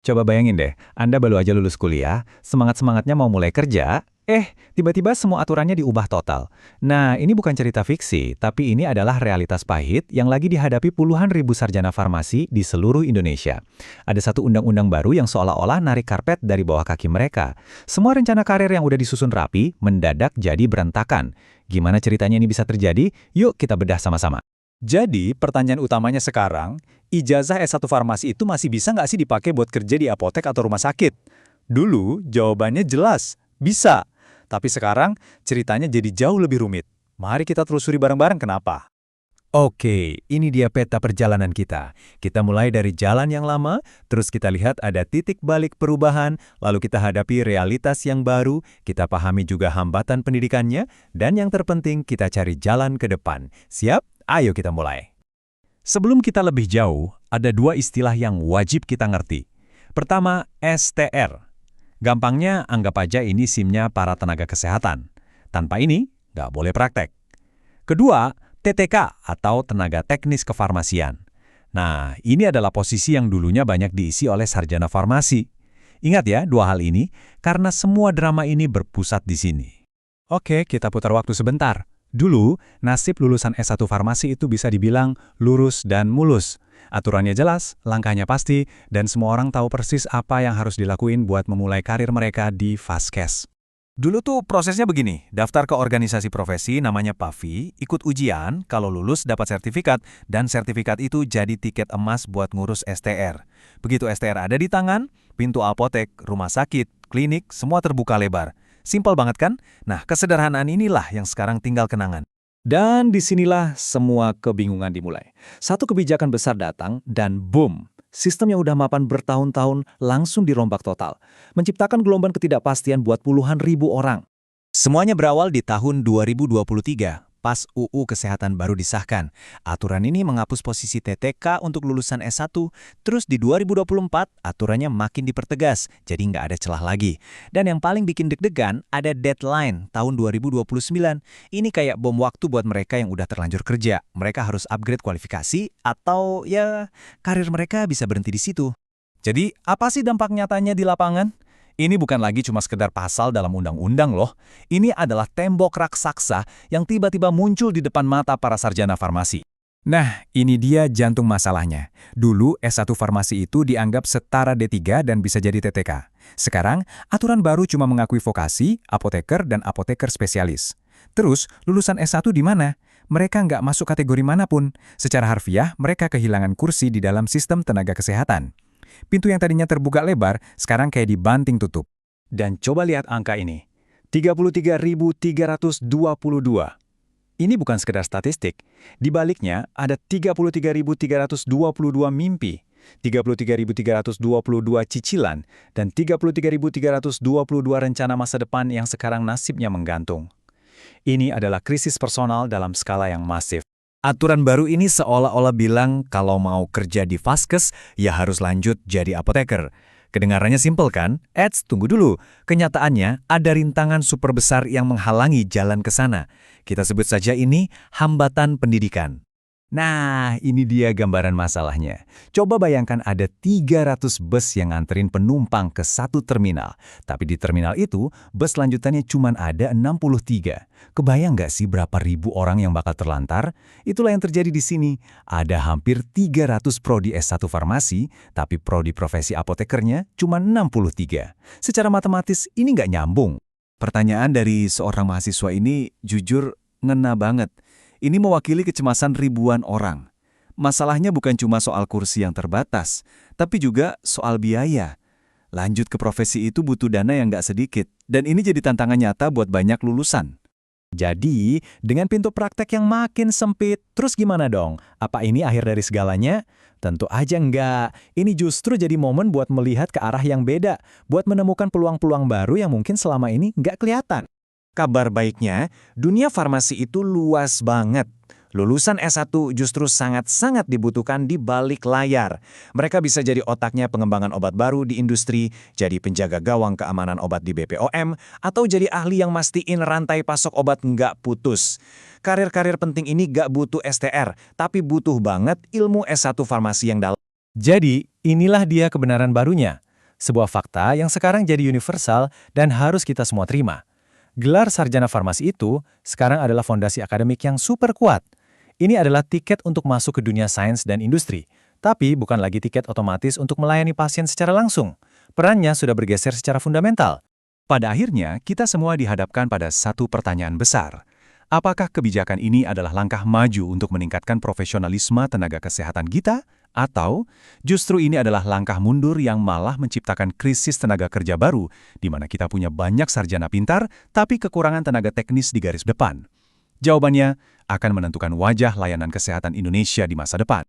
Coba bayangin deh, Anda baru aja lulus kuliah, semangat-semangatnya mau mulai kerja, tiba-tiba semua aturannya diubah total. Nah, ini bukan cerita fiksi, tapi ini adalah realitas pahit yang lagi dihadapi puluhan ribu sarjana farmasi di seluruh Indonesia. Ada satu undang-undang baru yang seolah-olah narik karpet dari bawah kaki mereka. Semua rencana karir yang udah disusun rapi, mendadak jadi berantakan. Gimana ceritanya ini bisa terjadi? Yuk kita bedah sama-sama. Jadi, pertanyaan utamanya sekarang, ijazah S1 farmasi itu masih bisa nggak sih dipakai buat kerja di apotek atau rumah sakit? Dulu, jawabannya jelas, bisa. Tapi sekarang, ceritanya jadi jauh lebih rumit. Mari kita telusuri bareng-bareng kenapa. Oke, ini dia peta perjalanan kita. Kita mulai dari jalan yang lama, terus kita lihat ada titik balik perubahan, lalu kita hadapi realitas yang baru, kita pahami juga hambatan pendidikannya, dan yang terpenting kita cari jalan ke depan. Siap? Ayo kita mulai. Sebelum kita lebih jauh, ada dua istilah yang wajib kita ngerti. Pertama, STR. Gampangnya, anggap aja ini SIM-nya para tenaga kesehatan. Tanpa ini, nggak boleh praktek. Kedua, TTK atau Tenaga Teknis Kefarmasian. Nah, ini adalah posisi yang dulunya banyak diisi oleh sarjana farmasi. Ingat ya, dua hal ini, karena semua drama ini berpusat di sini. Oke, kita putar waktu sebentar. Dulu, nasib lulusan S1 farmasi itu bisa dibilang lurus dan mulus. Aturannya jelas, langkahnya pasti, dan semua orang tahu persis apa yang harus dilakuin buat memulai karir mereka di Faskes. Dulu tuh prosesnya begini, daftar ke organisasi profesi namanya PAVI, ikut ujian, kalau lulus dapat sertifikat, dan sertifikat itu jadi tiket emas buat ngurus STR. Begitu STR ada di tangan, pintu apotek, rumah sakit, klinik, semua terbuka lebar. Simpel banget kan? Nah, kesederhanaan inilah yang sekarang tinggal kenangan. Dan disinilah semua kebingungan dimulai. Satu kebijakan besar datang, dan boom! Sistem yang udah mapan bertahun-tahun langsung dirombak total, menciptakan gelombang ketidakpastian buat puluhan ribu orang. Semuanya berawal di tahun 2023, pas UU Kesehatan baru disahkan. Aturan ini menghapus posisi TTK untuk lulusan S1, terus di 2024 aturannya makin dipertegas, jadi nggak ada celah lagi. Dan yang paling bikin deg-degan, ada deadline tahun 2029. Ini kayak bom waktu buat mereka yang udah terlanjur kerja. Mereka harus upgrade kualifikasi, atau ya karir mereka bisa berhenti di situ. Jadi, apa sih dampak nyatanya di lapangan? Ini bukan lagi cuma sekedar pasal dalam undang-undang loh. Ini adalah tembok raksasa yang tiba-tiba muncul di depan mata para sarjana farmasi. Nah, ini dia jantung masalahnya. Dulu S1 farmasi itu dianggap setara D3 dan bisa jadi TTK. Sekarang, aturan baru cuma mengakui vokasi, apoteker, dan apoteker spesialis. Terus, lulusan S1 di mana? Mereka nggak masuk kategori manapun. Secara harfiah, mereka kehilangan kursi di dalam sistem tenaga kesehatan. Pintu yang tadinya terbuka lebar, sekarang kayak dibanting tutup. Dan coba lihat angka ini. 33.322. Ini bukan sekedar statistik. Di baliknya ada 33.322 mimpi, 33.322 cicilan, dan 33.322 rencana masa depan yang sekarang nasibnya menggantung. Ini adalah krisis personal dalam skala yang masif. Aturan baru ini seolah-olah bilang kalau mau kerja di Faskes, ya harus lanjut jadi apoteker. Kedengarannya simpel kan? Tunggu dulu. Kenyataannya ada rintangan super besar yang menghalangi jalan ke sana. Kita sebut saja ini hambatan pendidikan. Nah, ini dia gambaran masalahnya. Coba bayangkan ada 300 bus yang nganterin penumpang ke satu terminal. Tapi di terminal itu, bus lanjutannya cuma ada 63. Kebayang nggak sih berapa ribu orang yang bakal terlantar? Itulah yang terjadi di sini. Ada hampir 300 prodi S1 farmasi, tapi prodi profesi apotekernya cuma 63. Secara matematis, ini nggak nyambung. Pertanyaan dari seorang mahasiswa ini jujur ngena banget. Ini mewakili kecemasan ribuan orang. Masalahnya bukan cuma soal kursi yang terbatas, tapi juga soal biaya. Lanjut ke profesi itu butuh dana yang nggak sedikit, dan ini jadi tantangan nyata buat banyak lulusan. Jadi, dengan pintu praktek yang makin sempit, terus gimana dong? Apa ini akhir dari segalanya? Tentu aja enggak. Ini justru jadi momen buat melihat ke arah yang beda, buat menemukan peluang-peluang baru yang mungkin selama ini nggak kelihatan. Kabar baiknya, dunia farmasi itu luas banget. Lulusan S1 justru sangat-sangat dibutuhkan di balik layar. Mereka bisa jadi otaknya pengembangan obat baru di industri, jadi penjaga gawang keamanan obat di BPOM, atau jadi ahli yang mastiin rantai pasok obat nggak putus. Karir-karir penting ini nggak butuh STR, tapi butuh banget ilmu S1 farmasi yang dalam. Jadi, inilah dia kebenaran barunya. Sebuah fakta yang sekarang jadi universal dan harus kita semua terima. Gelar sarjana farmasi itu sekarang adalah fondasi akademik yang super kuat. Ini adalah tiket untuk masuk ke dunia sains dan industri, tapi bukan lagi tiket otomatis untuk melayani pasien secara langsung. Perannya sudah bergeser secara fundamental. Pada akhirnya, kita semua dihadapkan pada satu pertanyaan besar. Apakah kebijakan ini adalah langkah maju untuk meningkatkan profesionalisme tenaga kesehatan kita? Atau justru ini adalah langkah mundur yang malah menciptakan krisis tenaga kerja baru, di mana kita punya banyak sarjana pintar, tapi kekurangan tenaga teknis di garis depan? Jawabannya akan menentukan wajah layanan kesehatan Indonesia di masa depan.